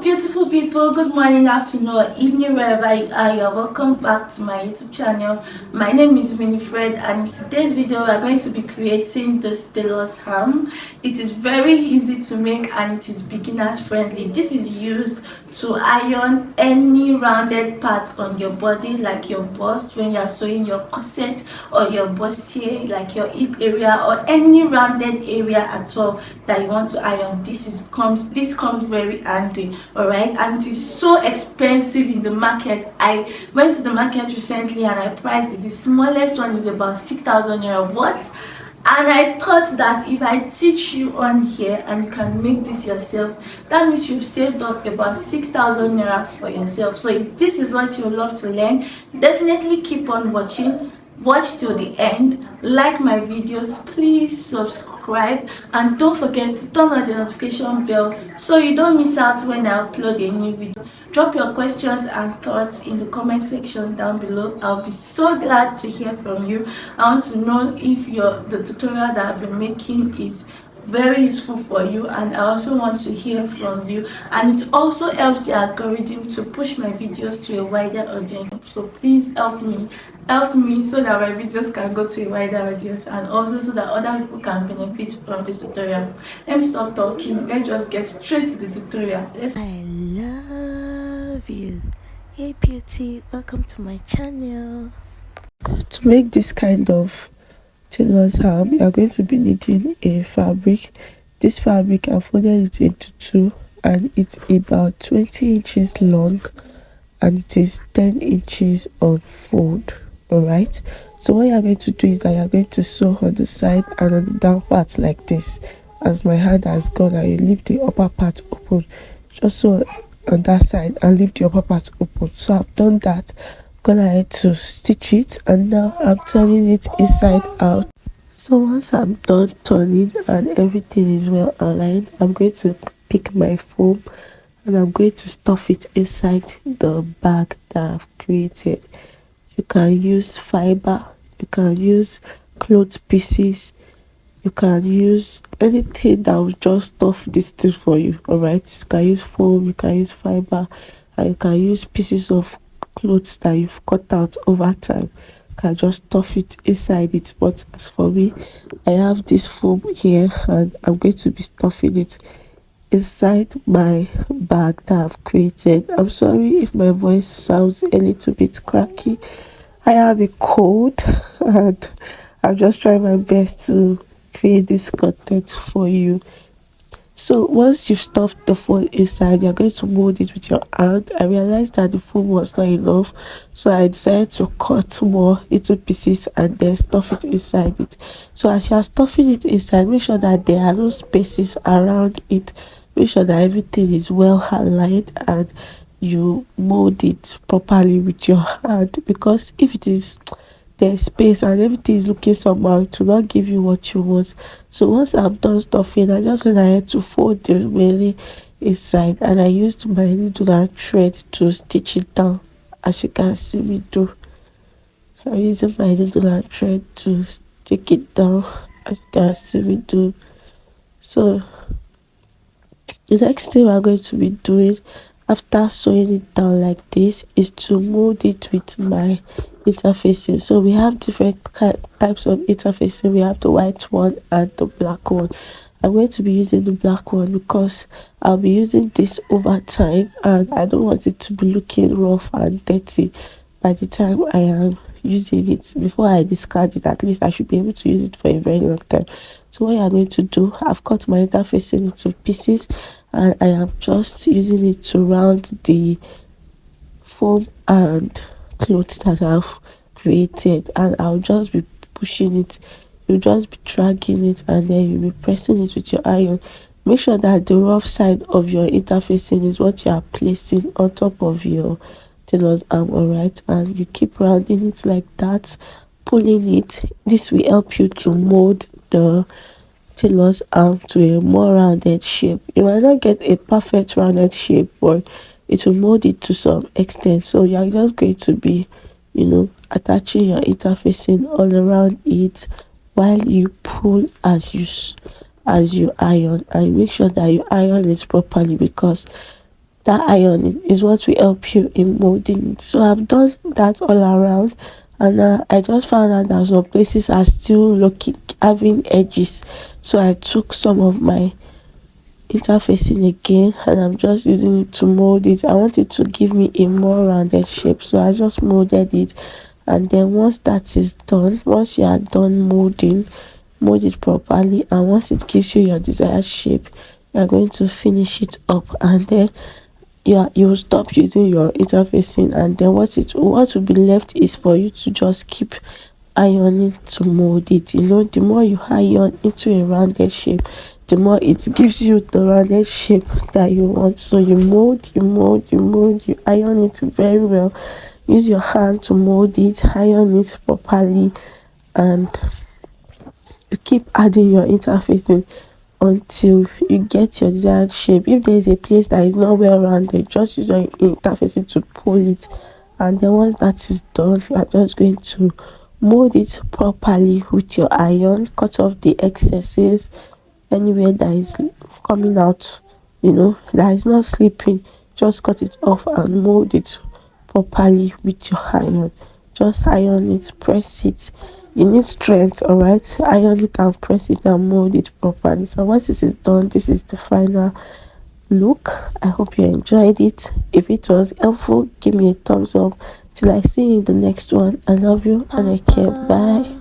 beautiful people, good morning, afternoon, or evening, wherever you are. You're welcome back to my YouTube channel. My name is Winifred, and in today's video we are going to be creating this Tailor'S ham. It is very easy to make and it is beginners friendly. This is used to iron any rounded part on your body, like your bust when you are sewing your corset, or your bustier, like your hip area, or any rounded area at all that you want to iron. This comes very handy. All right, and it is so expensive in the market. I went to the market recently and I priced it. The smallest one is about 6,000 naira. What? And I thought that if I teach you on here and you can make this yourself, that means you've saved up about 6,000 naira for yourself. So if this is what you love to learn, definitely keep on watching. Watch till the end, like my videos, please subscribe, and don't forget to turn on the notification bell so you don't miss out when I upload a new video. Drop your questions and thoughts in the comment section down below. I'll be so glad to hear from you. I want to know if the tutorial that I've been making is very useful for you, and I also want to hear from you, and it also helps the algorithm to push my videos to a wider audience. So please help me so that my videos can go to a wider audience, and also so that other people can benefit from this tutorial. Let me stop talking, let's just get straight to the tutorial. I love you. Hey beauty, welcome to my channel. To make this kind of Tailor'S ham, you are going to be needing a fabric. This fabric I folded it into two, and it's about 20 inches long and it is 10 inches on fold. All right, so what you are going to do is that you are going to sew on the side and on the down part like this. As my hand has gone, and you leave the upper part open, just sew on that side and leave the upper part open. So I've done that. Gone ahead to stitch it, and now I'm turning it inside out. So once I'm done turning and everything is well aligned, I'm going to pick my foam and I'm going to stuff it inside the bag that I've created. You can use fiber, you can use cloth pieces, you can use anything that will just stuff this thing for you. All right, you can use foam, you can use fiber, and you can use pieces of clothes that you've cut out over time. You can just stuff it inside it. But as for me, I have this foam here and I'm going to be stuffing it inside my bag that I've created. I'm sorry if my voice sounds a little bit cracky. I have a cold and I'm just trying my best to create this content for you. So once you've stuffed the foam inside, you're going to mold it with your hand. I realized that the foam was not enough, so I decided to cut more into pieces and then stuff it inside it. So as you are stuffing it inside, make sure that there are no spaces around it. Make sure that everything is well aligned and you mold it properly with your hand, because if it is there's space and everything is looking somehow, it will not give you what you want. So once I'm done stuffing, I just went ahead to fold the remaining inside, and I used my needle and thread to stitch it down, as you can see me do. So I'm using my needle and thread to stick it down, as you can see me do. So the next thing we're going to be doing after sewing it down like this is to mold it with my interfacing. So we have different types of interfacing. We have the white one and the black one. I'm going to be using the black one because I'll be using this over time and I don't want it to be looking rough and dirty by the time I am using it. Before I discard it, at least I should be able to use it for a very long time. So what I'm going to do, I've cut my interfacing into pieces and I am just using it to round the foam and clothes that I've created, and I'll just be pushing it. You'll just be dragging it and then you'll be pressing it with your iron. Make sure that the rough side of your interfacing is what you are placing on top of your Tailor'S arm. All right, and you keep rounding it like that, pulling it. This will help you to mold the Tailor'S arm to a more rounded shape. You might not get a perfect rounded shape, but it will mold it to some extent. So you're just going to be, attaching your interfacing all around it while you pull as you iron, and make sure that you iron it properly, because that ironing is what will help you in molding it. So I've done that all around, and I just found out that some places are still looking having edges, so I took some of my interfacing again and I'm just using it to mold it. I want it to give me a more rounded shape, so I just molded it. And then once that is done, once you are done molding, mold it properly, and once it gives you your desired shape, you are going to finish it up. And then you will stop using your interfacing, and then what will be left is for you to just keep ironing to mold it. The more you iron into a rounded shape, the more it gives you the rounded shape that you want. So you mold, you iron it very well. Use your hand to mold it, iron it properly, and you keep adding your interfacing until you get your desired shape. If there is a place that is not well rounded, just use your interfacing to pull it. And then once that is done, you are just going to mold it properly with your iron. Cut off the excesses, anywhere that is coming out, that is not slipping. Just cut it off and mold it properly with your iron. Just iron it, press it. You need strength, all right? Iron it and press it and mold it properly. So once this is done, this is the final look. I hope you enjoyed it. If it was helpful, give me a thumbs up. Till I see you in the next one. I love you and I care. Bye.